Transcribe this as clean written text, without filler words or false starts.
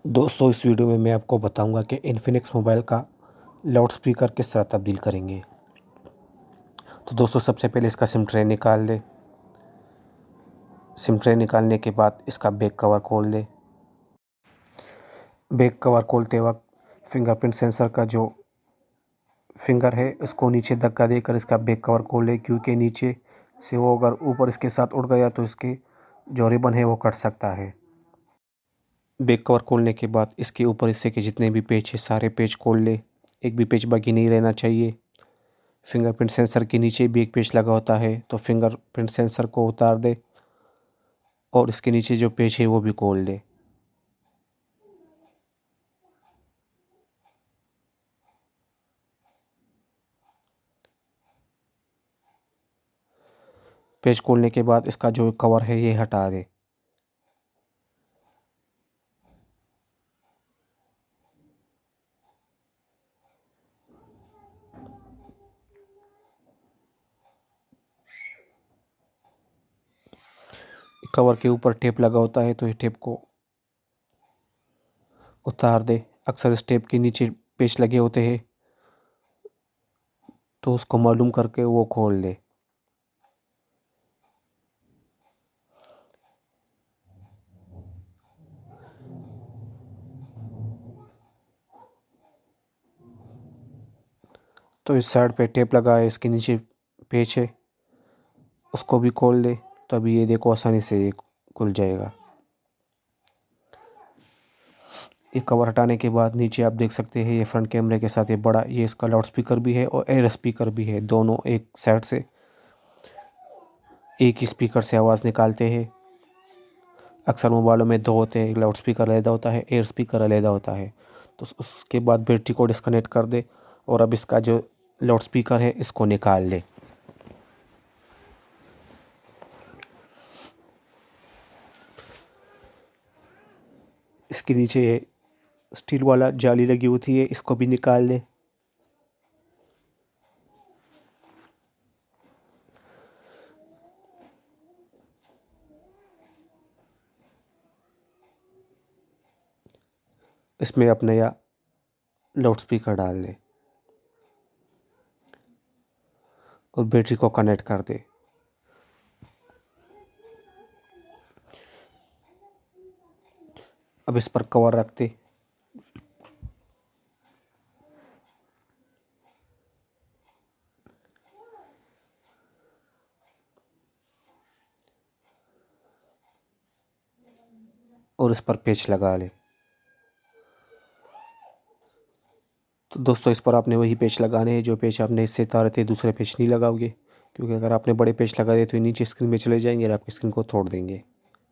दोस्तों इस वीडियो में मैं आपको बताऊंगा कि इन्फिनिक्स मोबाइल का लाउड स्पीकर किस तरह तब्दील करेंगे। तो दोस्तों सबसे पहले इसका सिम ट्रे निकाल लें। सिम ट्रे निकालने के बाद इसका बैक कवर खोल लें। बैक कवर खोलते वक्त फिंगरप्रिंट सेंसर का जो फिंगर है उसको नीचे धक्का देकर इसका बैक कवर खोल लें, क्योंकि नीचे से वो अगर ऊपर इसके साथ उड़ गया तो इसके जो रिबन है वो कट सकता है। बैक कवर खोलने के बाद इसके ऊपर हिस्से के जितने भी पेच है सारे पेच खोल ले, एक भी पेच बाकी नहीं रहना चाहिए। फिंगरप्रिंट सेंसर के नीचे भी एक पेच लगा होता है, तो फिंगरप्रिंट सेंसर को उतार दे और इसके नीचे जो पेच है वो भी खोल ले। पेच खोलने के बाद इसका जो कवर है ये हटा दे। कवर के ऊपर टेप लगा होता है तो ये टेप को उतार दे। अक्सर इस टेप के नीचे पेच लगे होते हैं तो उसको मालूम करके वो खोल ले। तो इस साइड पे टेप लगा है, इसके नीचे पेच है, उसको भी खोल ले। तो अभी ये देखो आसानी से ये खुल जाएगा। ये कवर हटाने के बाद नीचे आप देख सकते हैं ये फ्रंट कैमरे के साथ ये बड़ा ये इसका लाउड स्पीकर भी है और एयर स्पीकर भी है। दोनों एक साइड से एक ही स्पीकर से आवाज़ निकालते हैं। अक्सर मोबाइलों में दो होते हैं, एक लाउड स्पीकर अलहदा होता है, एयर स्पीकर अलहदा होता है। तो उसके बाद बैटरी को डिस्कनेक्ट कर दे और अब इसका जो लाउड स्पीकर है इसको निकाल ले। इसके नीचे ये स्टील वाला जाली लगी होती है, इसको भी निकाल ले। इसमें अब नया लाउड स्पीकर डाल ले और बैटरी को कनेक्ट कर दे। अब इस पर कवर रख दे। और इस पर पेच लगा ले। तो दोस्तों इस पर आपने वही पेच लगाने हैं जो पेच आपने इससे तारे थे, दूसरे पेच नहीं लगाओगे, क्योंकि अगर आपने बड़े पेच लगा दिए तो ये नीचे स्क्रीन में चले जाएंगे और आपकी स्क्रीन को तोड़ देंगे।